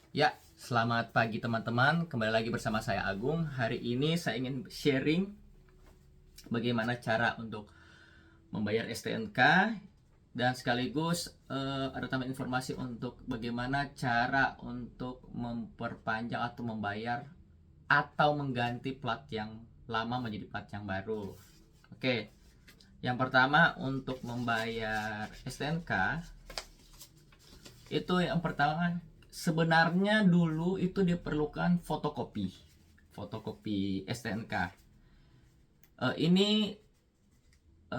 Ya, selamat pagi teman-teman. Kembali lagi bersama saya Agung. Hari ini saya ingin sharing bagaimana cara untuk membayar STNK dan sekaligus ada tambahan informasi untuk bagaimana cara untuk memperpanjang atau membayar atau mengganti plat yang lama menjadi plat yang baru. Oke, yang pertama untuk membayar STNK itu yang pertama sebenarnya dulu itu diperlukan fotokopi STNK. Ini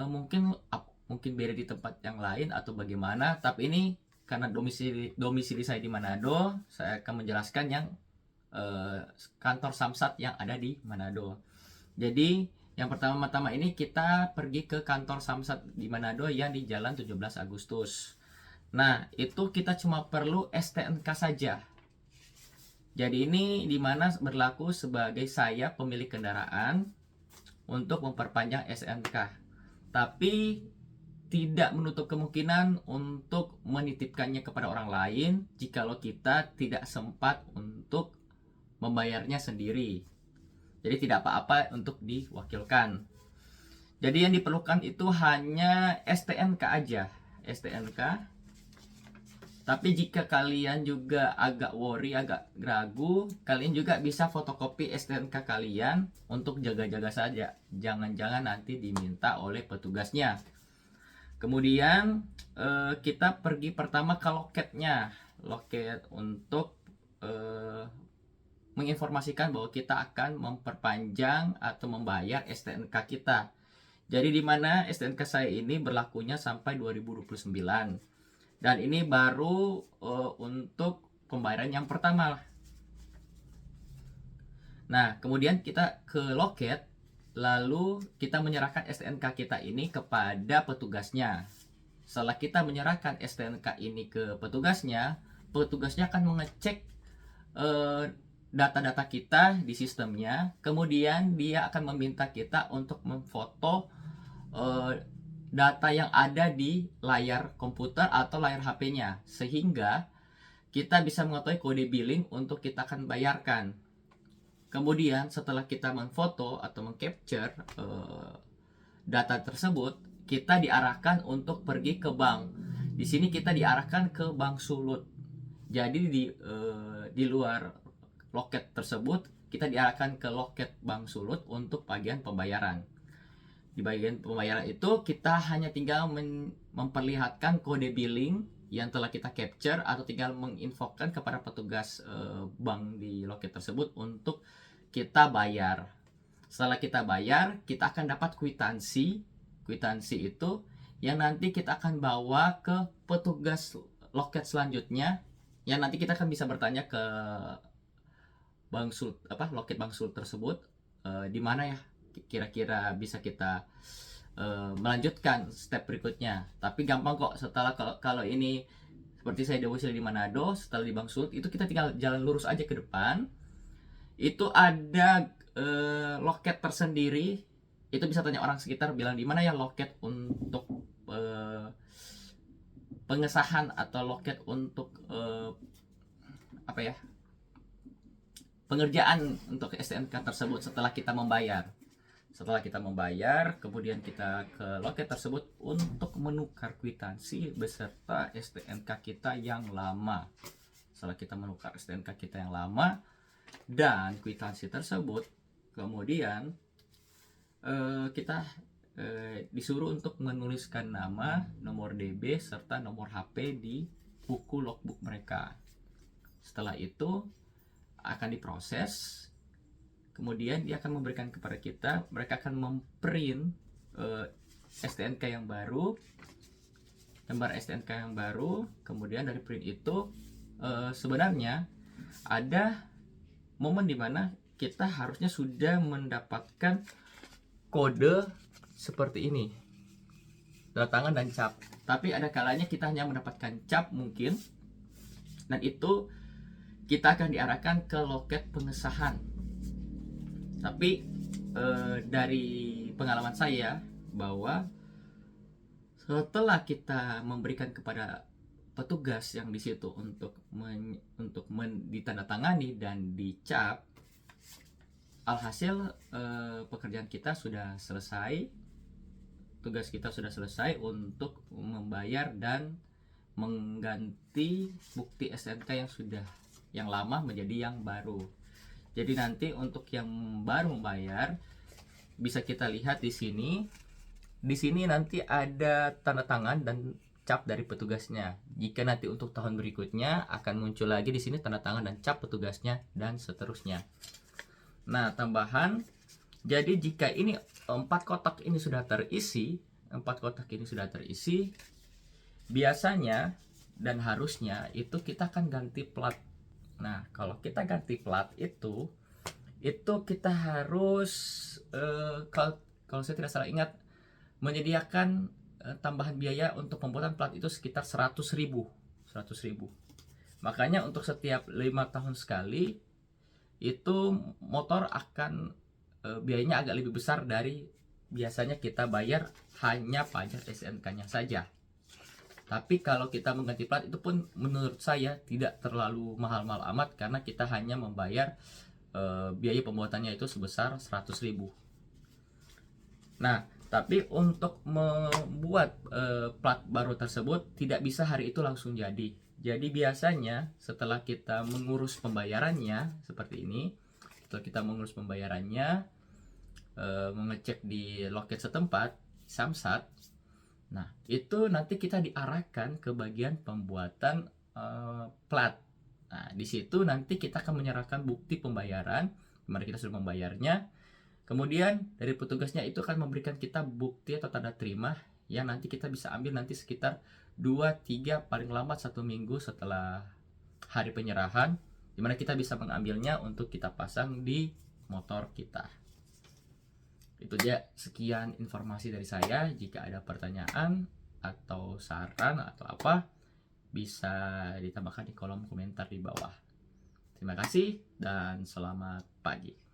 mungkin beda di tempat yang lain atau bagaimana, tapi ini karena domisili saya di Manado, saya akan menjelaskan yang kantor Samsat yang ada di Manado. Jadi yang pertama-tama ini kita pergi ke kantor Samsat di Manado yang di Jalan 17 Agustus. Nah, itu kita cuma perlu STNK saja. Jadi ini dimana berlaku sebagai saya pemilik kendaraan untuk memperpanjang STNK. Tapi tidak menutup kemungkinan untuk menitipkannya kepada orang lain jikalau kita tidak sempat untuk membayarnya sendiri. Jadi tidak apa-apa untuk diwakilkan. Jadi yang diperlukan itu hanya STNK aja. STNK. Tapi jika kalian juga agak worry, agak ragu, kalian juga bisa fotokopi STNK kalian untuk jaga-jaga saja. Jangan-jangan nanti diminta oleh petugasnya. Kemudian kita pergi pertama ke loketnya. Loket untuk menginformasikan bahwa kita akan memperpanjang atau membayar STNK kita. Jadi di mana STNK saya ini berlakunya sampai 2029. Dan ini baru untuk pembayaran yang pertama. Nah, kemudian kita ke loket, lalu kita menyerahkan STNK kita ini kepada petugasnya. Setelah kita menyerahkan STNK ini ke petugasnya, petugasnya akan mengecek data-data kita di sistemnya. Kemudian dia akan meminta kita untuk memfoto data yang ada di layar komputer atau layar HP-nya, sehingga kita bisa mengetahui kode billing untuk kita akan bayarkan. Kemudian setelah kita memfoto atau mengcapture data tersebut, kita diarahkan untuk pergi ke bank. Di sini kita diarahkan ke Bank Sulut. Jadi di luar loket tersebut, kita diarahkan ke loket Bank Sulut untuk bagian pembayaran. Di bagian pembayaran itu kita hanya tinggal memperlihatkan kode billing yang telah kita capture atau tinggal menginfokan kepada petugas bank di loket tersebut untuk kita bayar. Setelah kita bayar, kita akan dapat kwitansi. Kwitansi itu yang nanti kita akan bawa ke petugas loket selanjutnya, yang nanti kita akan bisa bertanya ke loket Bank Sul tersebut, di mana ya kira-kira bisa kita melanjutkan step berikutnya. Tapi gampang kok, setelah kalau ini seperti saya domisili di Manado, setelah di Bang Sud itu kita tinggal jalan lurus aja ke depan. Itu ada loket tersendiri. Itu bisa tanya orang sekitar bilang di mana ya loket untuk pengesahan atau loket untuk apa ya? Pengerjaan untuk STNK tersebut setelah kita membayar. Setelah kita membayar, kemudian kita ke loket tersebut untuk menukar kwitansi beserta STNK kita yang lama. Setelah kita menukar STNK kita yang lama dan kwitansi tersebut, kemudian kita disuruh untuk menuliskan nama, nomor DB, serta nomor HP di buku logbook mereka. Setelah itu akan diproses. Kemudian dia akan memberikan kepada kita, mereka akan memprint STNK yang baru, lembar STNK yang baru. Kemudian dari print itu sebenarnya ada momen dimana kita harusnya sudah mendapatkan kode seperti ini, tanda tangan dan cap. Tapi ada kalanya kita hanya mendapatkan cap mungkin, dan itu kita akan diarahkan ke loket pengesahan. Tapi dari pengalaman saya bahwa setelah kita memberikan kepada petugas yang di situ untuk ditandatangani dan dicap. Alhasil pekerjaan kita sudah selesai, tugas kita sudah selesai untuk membayar dan mengganti bukti SNK yang lama menjadi yang baru. Jadi nanti untuk yang baru membayar bisa kita lihat di sini. Di sini nanti ada tanda tangan dan cap dari petugasnya. Jika nanti untuk tahun berikutnya akan muncul lagi di sini tanda tangan dan cap petugasnya dan seterusnya. Nah, tambahan, jadi jika ini 4 kotak ini sudah terisi, biasanya dan harusnya itu kita akan ganti plat. Nah, kalau kita ganti plat itu kita harus kalau saya tidak salah ingat menyediakan tambahan biaya untuk pembuatan plat itu sekitar 100.000. Makanya untuk setiap 5 tahun sekali itu motor akan biayanya agak lebih besar dari biasanya kita bayar hanya pajak SNK-nya saja. Tapi kalau kita mengganti plat itu pun menurut saya tidak terlalu mahal-mahal amat, karena kita hanya membayar biaya pembuatannya itu sebesar 100.000. Nah, tapi untuk membuat plat baru tersebut tidak bisa hari itu langsung jadi. Jadi biasanya setelah kita mengurus pembayarannya seperti ini, mengecek di loket setempat Samsat, nah itu nanti kita diarahkan ke bagian pembuatan plat. Nah, di situ nanti kita akan menyerahkan bukti pembayaran, dimana kita sudah membayarnya. Kemudian dari petugasnya itu akan memberikan kita bukti atau tanda terima yang nanti kita bisa ambil nanti sekitar 2-3 paling lambat 1 minggu setelah hari penyerahan, dimana kita bisa mengambilnya untuk kita pasang di motor kita. Itu dia, sekian informasi dari saya. Jika ada pertanyaan atau saran atau apa, bisa ditambahkan di kolom komentar di bawah. Terima kasih dan selamat pagi.